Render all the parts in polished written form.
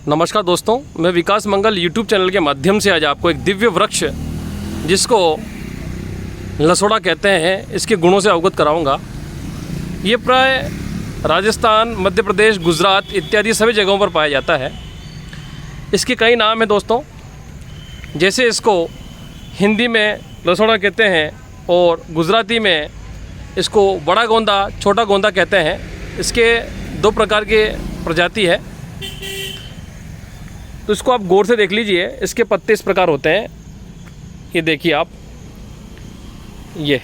नमस्कार दोस्तों, मैं विकास मंगल यूट्यूब चैनल के माध्यम से आज आपको एक दिव्य वृक्ष जिसको लसोड़ा कहते हैं इसके गुणों से अवगत कराऊंगा। ये प्राय राजस्थान, मध्य प्रदेश, गुजरात इत्यादि सभी जगहों पर पाया जाता है। इसके कई नाम हैं दोस्तों, जैसे इसको हिंदी में लसोड़ा कहते हैं और गुजराती में इसको बड़ा गोंदा, छोटा गोंदा कहते हैं। इसके दो प्रकार के प्रजाति है, तो इसको आप गौर से देख लीजिए। इसके पत्ते इस प्रकार होते हैं, ये देखिए आप, ये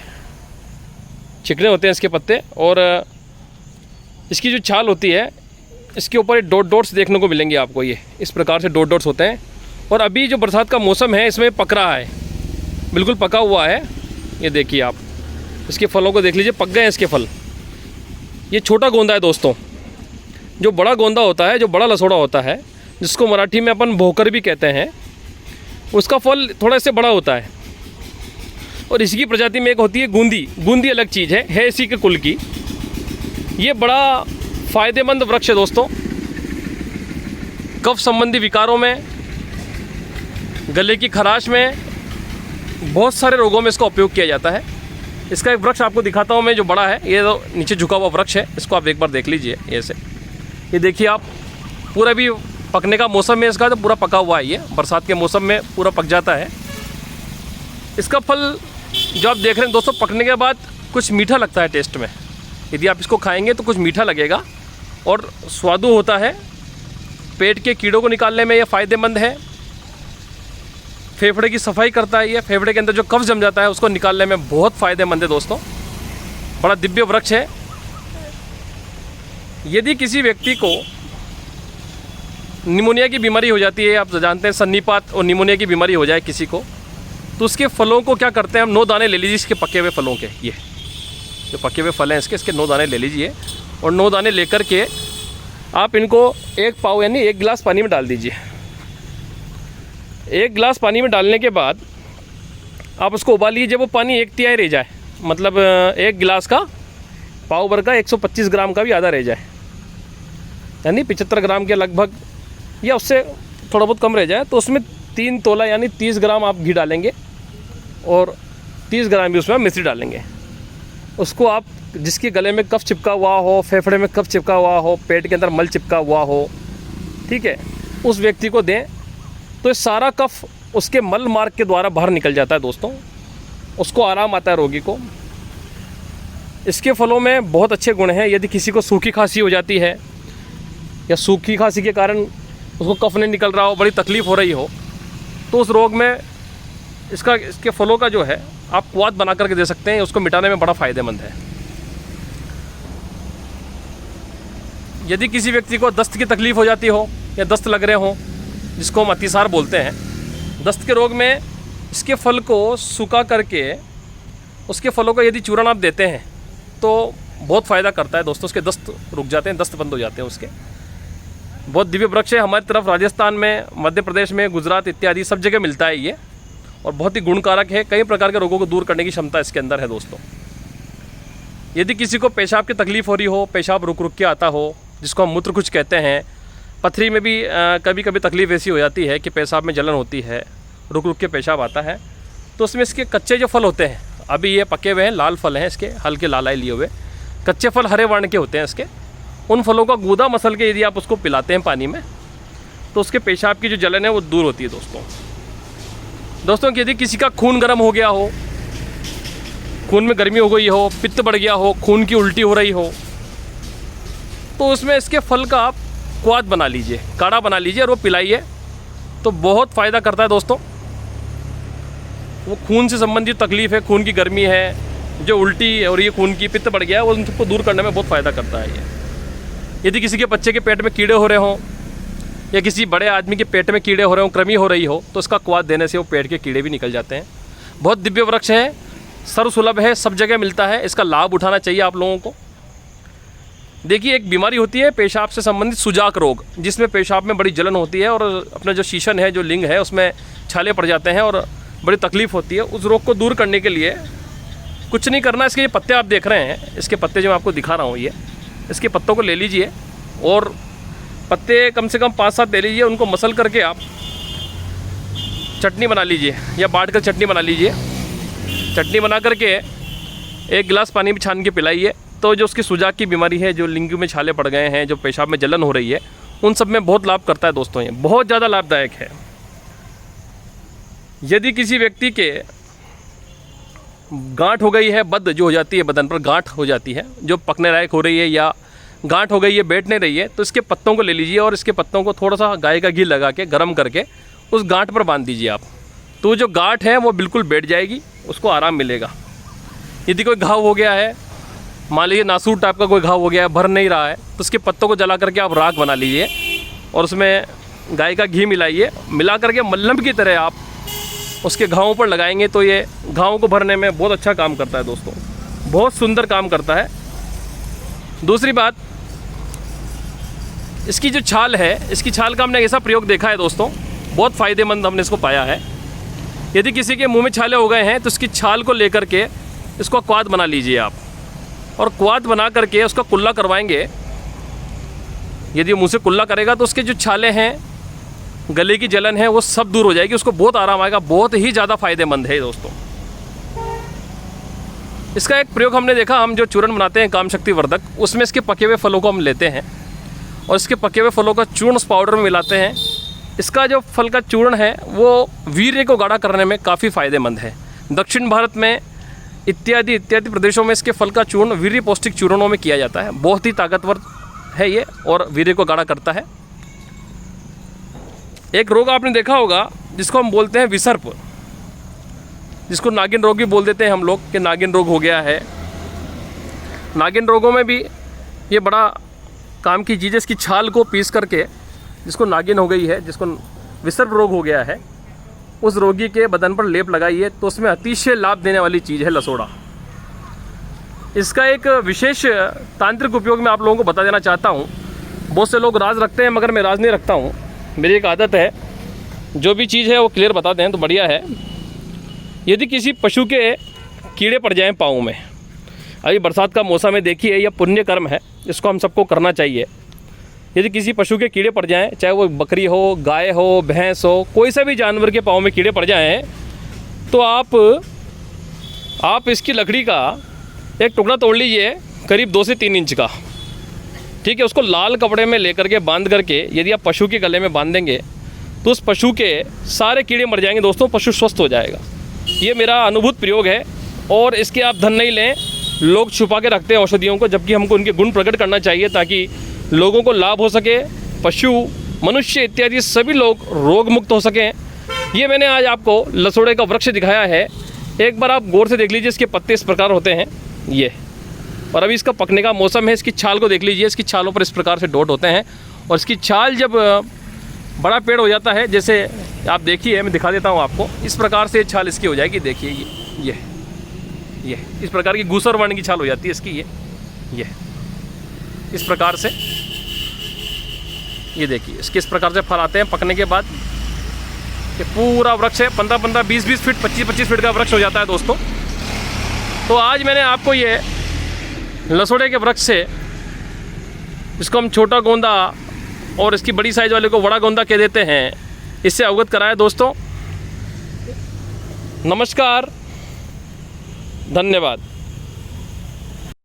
चिकने होते हैं इसके पत्ते। और इसकी जो छाल होती है इसके ऊपर ये डॉट डॉट्स देखने को मिलेंगे आपको, ये इस प्रकार से डॉट डॉट्स होते हैं। और अभी जो बरसात का मौसम है इसमें पक रहा है, बिल्कुल पका हुआ है। ये देखिए आप, इसके फलों को देख लीजिए, पक गए हैं इसके फल। ये छोटा गोंदा है दोस्तों। जो बड़ा गोंदा होता है, जो बड़ा लसोड़ा होता है, जिसको मराठी में अपन भोकर भी कहते हैं, उसका फल थोड़ा इससे बड़ा होता है। और इसी की प्रजाति में एक होती है गूंदी। गूंदी अलग चीज़ है इसी के कुल की। ये बड़ा फ़ायदेमंद वृक्ष है दोस्तों। कफ संबंधी विकारों में, गले की खराश में, बहुत सारे रोगों में इसका उपयोग किया जाता है। इसका एक वृक्ष आपको दिखाता हूँ मैं, जो बड़ा है। ये तो नीचे झुका हुआ वृक्ष है, इसको आप एक बार देख लीजिए। ऐसे ये देखिए आप, पूरा भी पकने का मौसम है इसका, तो पूरा पका हुआ है। ये बरसात के मौसम में पूरा पक जाता है। इसका फल जो आप देख रहे हैं दोस्तों, पकने के बाद कुछ मीठा लगता है टेस्ट में। यदि आप इसको खाएंगे तो कुछ मीठा लगेगा और स्वादु होता है। पेट के कीड़ों को निकालने में यह फ़ायदेमंद है। फेफड़े की सफाई करता है ये। फेफड़े के अंदर जो कफ जम जाता है उसको निकालने में बहुत फ़ायदेमंद है दोस्तों। बड़ा दिव्य वृक्ष है। यदि किसी व्यक्ति को निमोनिया की बीमारी हो जाती है, आप जानते हैं सन्नीपात और निमोनिया की बीमारी हो जाए किसी को, तो उसके फलों को क्या करते हैं हम, 9 दाने ले लीजिए इसके पके हुए फलों के। ये जो पके हुए फल हैं इसके 9 दाने ले लीजिए और 9 दाने लेकर के आप इनको 1 पाव यानी 1 गिलास पानी में डाल दीजिए। 1 गिलास पानी में डालने के बाद आप उसको उबालिए। जब वो पानी 1 तिहाई रह जाए, मतलब 1 गिलास का पाव भर का 125 ग्राम का भी आधा रह जाए, यानी 75 ग्राम के लगभग या उससे थोड़ा बहुत कम रह जाए, तो उसमें 3 तोला यानी 30 ग्राम आप घी डालेंगे और 30 ग्राम भी उसमें मिश्री डालेंगे। उसको आप, जिसके गले में कफ चिपका हुआ हो, फेफड़े में कफ चिपका हुआ हो, पेट के अंदर मल चिपका हुआ हो, ठीक है, उस व्यक्ति को दें तो ये सारा कफ उसके मल मार्ग के द्वारा बाहर निकल जाता है दोस्तों। उसको आराम आता है रोगी को। इसके फलों में बहुत अच्छे गुण हैं। यदि किसी को सूखी खांसी हो जाती है या सूखी खांसी के कारण उसको कफ नहीं निकल रहा हो, बड़ी तकलीफ़ हो रही हो, तो उस रोग में इसके फलों का जो है आप क्वाथ बना करके दे सकते हैं। उसको मिटाने में बड़ा फ़ायदेमंद है। यदि किसी व्यक्ति को दस्त की तकलीफ़ हो जाती हो या दस्त लग रहे हो, जिसको हम अतिसार बोलते हैं, दस्त के रोग में इसके फल को सुखा करके उसके फलों का यदि चूर्ण आप देते हैं तो बहुत फ़ायदा करता है दोस्तों। उसके दस्त रुक जाते हैं, दस्त बंद हो जाते हैं उसके। बहुत दिव्य वृक्ष है। हमारी तरफ राजस्थान में, मध्य प्रदेश में, गुजरात इत्यादि सब जगह मिलता है ये, और बहुत ही गुणकारक है। कई प्रकार के रोगों को दूर करने की क्षमता इसके अंदर है दोस्तों। यदि किसी को पेशाब की तकलीफ़ हो रही हो, पेशाब रुक रुक के आता हो, जिसको हम मूत्र कुछ कहते हैं, पथरी में भी कभी कभी तकलीफ़ ऐसी हो जाती है कि पेशाब में जलन होती है, रुक रुक के पेशाब आता है, तो उसमें इसके कच्चे जो फल होते हैं, अभी ये पके हुए हैं, लाल फल हैं इसके, हल्के लालाई लिए हुए, कच्चे फल हरे वर्ण के होते हैं इसके। उन फलों का गूदा मसल के यदि आप उसको पिलाते हैं पानी में, तो उसके पेशाब की जो जलन है वो दूर होती है दोस्तों। यदि किसी का खून गर्म हो गया हो, खून में गर्मी हो गई हो, पित्त बढ़ गया हो, खून की उल्टी हो रही हो, तो उसमें इसके फल का आप क्वाथ बना लीजिए, काढ़ा बना लीजिए और वो पिलाइए, तो बहुत फ़ायदा करता है दोस्तों। वो खून से संबंधित तकलीफ़ है, खून की गर्मी है, जो उल्टी और ये खून की पित्त बढ़ गया है, वो उन सबको दूर करने में बहुत फ़ायदा करता है ये। यदि किसी के बच्चे के पेट में कीड़े हो रहे हों या किसी बड़े आदमी के पेट में कीड़े हो रहे हों, कृमि हो रही हो, तो इसका क्वाथ देने से वो पेट के कीड़े भी निकल जाते हैं। बहुत दिव्य वृक्ष है, सर्वसुलभ है, सब जगह मिलता है। इसका लाभ उठाना चाहिए आप लोगों को। देखिए, एक बीमारी होती है पेशाब से संबंधित सुजाक रोग, जिसमें पेशाब में बड़ी जलन होती है और अपना जो शीशन है, जो लिंग है, उसमें छाले पड़ जाते हैं और बड़ी तकलीफ़ होती है। उस रोग को दूर करने के लिए कुछ नहीं करना। इसके ये पत्ते आप देख रहे हैं, इसके पत्ते जो मैं आपको दिखा रहा हूँ, ये इसके पत्तों को ले लीजिए और पत्ते कम से कम 5-7 ले लीजिए, उनको मसल करके आप चटनी बना लीजिए या बाँट कर चटनी बना लीजिए। चटनी बना करके 1 गिलास पानी में छान के पिलाइए, तो जो उसकी सुजाक की बीमारी है, जो लिंग में छाले पड़ गए हैं, जो पेशाब में जलन हो रही है, उन सब में बहुत लाभ करता है दोस्तों। ये बहुत ज़्यादा लाभदायक है। यदि किसी व्यक्ति के गांठ हो गई है, बद जो हो जाती है, बदन पर गांठ हो जाती है, जो पकने लायक हो रही है या गांठ हो गई है, बैठ नहीं रही है, तो इसके पत्तों को ले लीजिए और इसके पत्तों को थोड़ा सा गाय का घी लगा के गर्म करके उस गांठ पर बांध दीजिए आप। तो जो गांठ है वो बिल्कुल बैठ जाएगी, उसको आराम मिलेगा। यदि कोई घाव हो गया है, मान लीजिए नासूर टाइप का कोई घाव हो गया है, भर नहीं रहा है, तो उसके पत्तों को जला करके आप राख बना लीजिए और उसमें गाय का घी मिलाइए। मिला करके मल्लम की तरह आप उसके घावों पर लगाएंगे तो ये घावों को भरने में बहुत अच्छा काम करता है दोस्तों, बहुत सुंदर काम करता है। दूसरी बात, इसकी जो छाल है, इसकी छाल का हमने ऐसा प्रयोग देखा है दोस्तों, बहुत फ़ायदेमंद हमने इसको पाया है। यदि किसी के मुंह में छाले हो गए हैं तो इसकी छाल को लेकर के इसको क्वाथ बना लीजिए आप, और क्वाथ बना करके उसका कुल्ला करवाएंगे। यदि मुंह से कुल्ला करेगा तो उसके जो छाले हैं, गले की जलन है, वो सब दूर हो जाएगी, उसको बहुत आराम आएगा। बहुत ही ज़्यादा फ़ायदेमंद है दोस्तों। इसका एक प्रयोग हमने देखा, हम जो चूर्ण बनाते हैं काम शक्ति वर्धक, उसमें इसके पके हुए फलों को हम लेते हैं और इसके पके हुए फलों का चूर्ण उस पाउडर में मिलाते हैं। इसका जो फल का चूर्ण है वो वीर्य को गाढ़ा करने में काफ़ी फ़ायदेमंद है। दक्षिण भारत में इत्यादि प्रदेशों में इसके फल का चूर्ण वीर्य पौष्टिक चूर्णों में किया जाता है। बहुत ही ताकतवर है ये और वीर्य को गाढ़ा करता है। एक रोग आपने देखा होगा जिसको हम बोलते हैं विसर्प, जिसको नागिन रोग भी बोल देते हैं हम लोग कि नागिन रोग हो गया है। नागिन रोगों में भी ये बड़ा काम की चीज़ है। इसकी छाल को पीस करके, जिसको नागिन हो गई है, जिसको विसर्प रोग हो गया है, उस रोगी के बदन पर लेप लगाइए तो उसमें अतिशय लाभ देने वाली चीज़ है लसोड़ा। इसका एक विशेष तांत्रिक उपयोग मैं आप लोगों को बता देना चाहता हूँ। बहुत से लोग राज रखते हैं, मगर मैं राज नहीं रखता हूँ। मेरी एक आदत है, जो भी चीज़ है वो क्लियर बता दें तो बढ़िया है। यदि किसी पशु के कीड़े पड़ जाएं पाँव में, अभी बरसात का मौसम है, देखिए यह पुण्य कर्म है, इसको हम सबको करना चाहिए। यदि किसी पशु के कीड़े पड़ जाएं, चाहे वो बकरी हो, गाय हो, भैंस हो, कोई सा भी जानवर के पाँव में कीड़े पड़ जाएं, तो आप इसकी लकड़ी का एक टुकड़ा तोड़ लीजिए, करीब 2 से 3 इंच का, ठीक है। उसको लाल कपड़े में लेकर के बांध करके यदि आप पशु के गले में बांध देंगे तो उस पशु के सारे कीड़े मर जाएंगे दोस्तों, पशु स्वस्थ हो जाएगा। ये मेरा अनुभूत प्रयोग है और इसके आप धन नहीं लें। लोग छुपा के रखते हैं औषधियों को, जबकि हमको उनके गुण प्रकट करना चाहिए ताकि लोगों को लाभ हो सके, पशु, मनुष्य इत्यादि सभी लोग रोग मुक्त हो सकें। ये मैंने आज आपको लसोड़े का वृक्ष दिखाया है। एक बार आप गौर से देख लीजिए, इसके पत्ते इस प्रकार होते हैं ये, और अभी इसका पकने का मौसम है। इसकी छाल को देख लीजिए, इसकी छालों पर इस प्रकार से डॉट होते हैं और इसकी छाल जब बड़ा पेड़ हो जाता है, जैसे आप देखिए, मैं दिखा देता हूँ आपको, इस प्रकार से छाल इसकी हो जाएगी। देखिए ये इस प्रकार की गूसर वर्ण की छाल हो जाती है इसकी। ये इस प्रकार से, ये देखिए, इसके इस प्रकार से फल आते हैं पकने के बाद। ये पूरा वृक्ष है, 15-15, 20-20 फीट, 25-25 फीट का वृक्ष हो जाता है दोस्तों। तो आज मैंने आपको ये लसोड़े के वृक्ष से, इसको हम छोटा गोंदा और इसकी बड़ी साइज वाले को बड़ा गोंदा कह देते हैं, इससे अवगत कराया दोस्तों। नमस्कार, धन्यवाद।